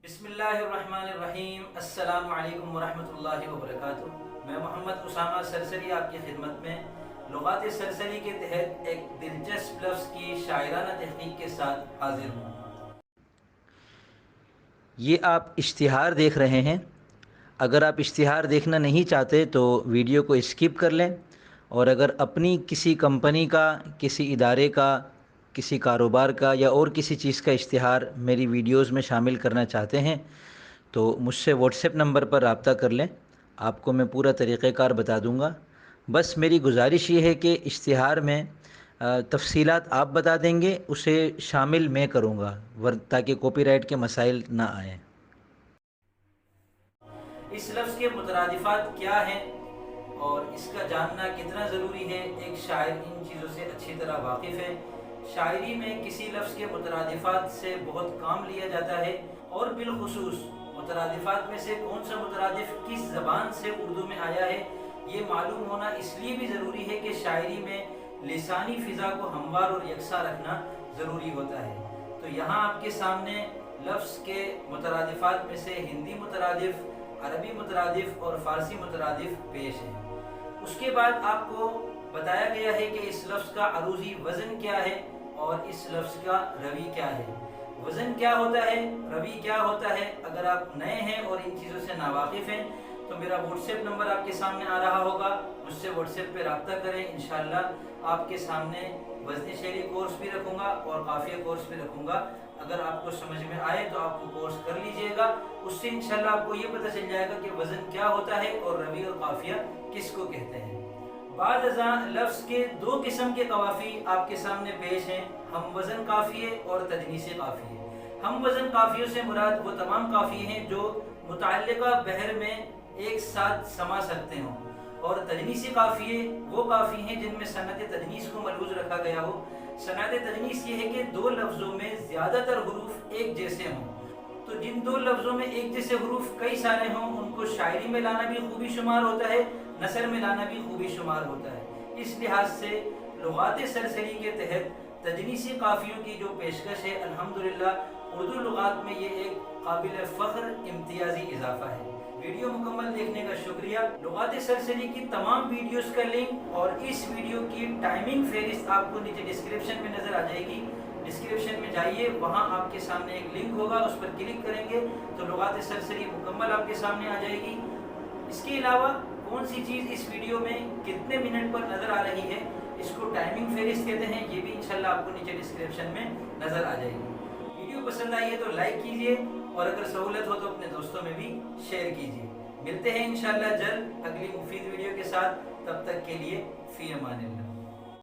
बिस्मिल्लाहिर्रहमानिर्रहीम। अस्सलामु अलैकुम वरहमतुल्लाहि वबरकातुह। मैं मोहम्मद उसामा सरसरी आपकी खिदमत में लुगात सरसरी के तहत एक दिलचस्प लफ्ज़ की शायराना तहक़ीक़ के साथ हाजिर हूँ। ये आप इश्तिहार देख रहे हैं। अगर आप इश्तिहार देखना नहीं चाहते तो वीडियो को स्किप कर लें, और अगर अपनी किसी कंपनी का, किसी इदारे का, किसी कारोबार का या और किसी चीज़ का इश्तिहार मेरी वीडियोज़ में शामिल करना चाहते हैं तो मुझसे व्हाट्सएप नंबर पर रब्ता कर लें। आपको मैं पूरा तरीक़ेकार बता दूंगा। बस मेरी गुजारिश ये है कि इश्तिहार में तफसीलात आप बता देंगे, उसे शामिल मैं करूँगा ताकि कॉपीराइट के मसाइल ना आएँ। इस लफ्ज़ के मुतरादिफ़ात क्या हैं और इसका जानना कितना ज़रूरी है, एक शायर इन चीज़ों से अच्छी तरह वाकिफ़ है। शायरी में किसी लफ्ज़ के मुतरादिफ़ात से बहुत काम लिया जाता है, और बिलखुसूस मुतरादिफ़ात में से कौन सा मुतरादिफ़ किस ज़बान से उर्दू में आया है, ये मालूम होना इसलिए भी ज़रूरी है कि शायरी में लिसानी फ़िज़ा को हमवार और यकसा रखना ज़रूरी होता है। तो यहाँ आपके सामने लफ्ज़ के मुतरादिफ़ात में से हिंदी मुतरादिफ़, अरबी मुतरादिफ़ और फ़ारसी मुतरादिफ़ पेश है। उसके बाद आपको बताया गया है कि इस लफ्ज़ का अरूज़ी वज़न क्या है और इस लफ्ज़ का रवी क्या है। वज़न क्या होता है, रवी क्या होता है। अगर आप नए हैं और इन चीज़ों से नावाकिफ़ हैं तो मेरा व्हाट्सएप नंबर आपके सामने आ रहा होगा, मुझसे व्हाट्सएप पे रब्ता करें। इंशाअल्लाह आपके सामने वज़न शेरी कोर्स भी रखूँगा और काफ़िया कोर्स भी रखूँगा। अगर आपको समझ में आए तो आप वो कोर्स कर लीजिएगा। उससे इंशाअल्लाह आपको ये पता चल जाएगा कि वज़न क्या होता है और रवी और काफ़िया किसको कहते हैं। बाद अज़ां लफ्ज़ के दो किस्म के कवाफ़ी आपके सामने पेश हैं, हम वज़न काफ़िये और तजनीसी काफ़िये। हम वज़न काफ़ियों से मुराद वो तमाम काफ़िये हैं जो मुतअल्लिक़ा बहर में एक साथ समा सकते हों, और तजनीसी काफ़िये वो काफ़ी हैं जिनमें सनत तजनीस को मलूज़ रखा गया हो। सनत तजनीस ये है कि दो लफ्ज़ों में ज़्यादातर हुरूफ एक जैसे हों। तो जिन दो लफ्ज़ों में एक जैसे हुरूफ कई सारे हों उनको शायरी में लाना भी खूबी शुमार होता है, नसर में लाना भी खूबी शुमार होता है। इस लिहाज से लुगात सरसरी के तहत तजनीसी काफ़ियों की जो पेशकश है, अल्हम्दुलिल्लाह उर्दू लुगात में ये एक काबिल फ़ख्र इम्तियाज़ी इजाफ़ा है। वीडियो मुकम्मल देखने का शुक्रिया। लुगात सरसरी की तमाम वीडियोस का लिंक और इस वीडियो की टाइमिंग फहरिस्त आपको नीचे डिस्क्रिप्शन में नज़र आ जाएगी। डिस्क्रिप्शन में जाइए, वहाँ आपके सामने एक लिंक होगा, उस पर क्लिक करेंगे तो लुगात सरसरी मुकम्मल आपके सामने आ जाएगी। इसके अलावा कौन सी चीज़ इस वीडियो में कितने मिनट पर नज़र आ रही है, इसको टाइमिंग फहरिस्त कहते हैं, ये भी इंशाल्लाह आपको नीचे डिस्क्रिप्शन में नज़र आ जाएगी। वीडियो पसंद आई है तो लाइक कीजिए, और अगर सहूलत हो तो अपने दोस्तों में भी शेयर कीजिए। मिलते हैं इंशाल्लाह जल्द अगली मुफीद वीडियो के साथ। तब तक के लिए फ़ी अमानिल्लाह।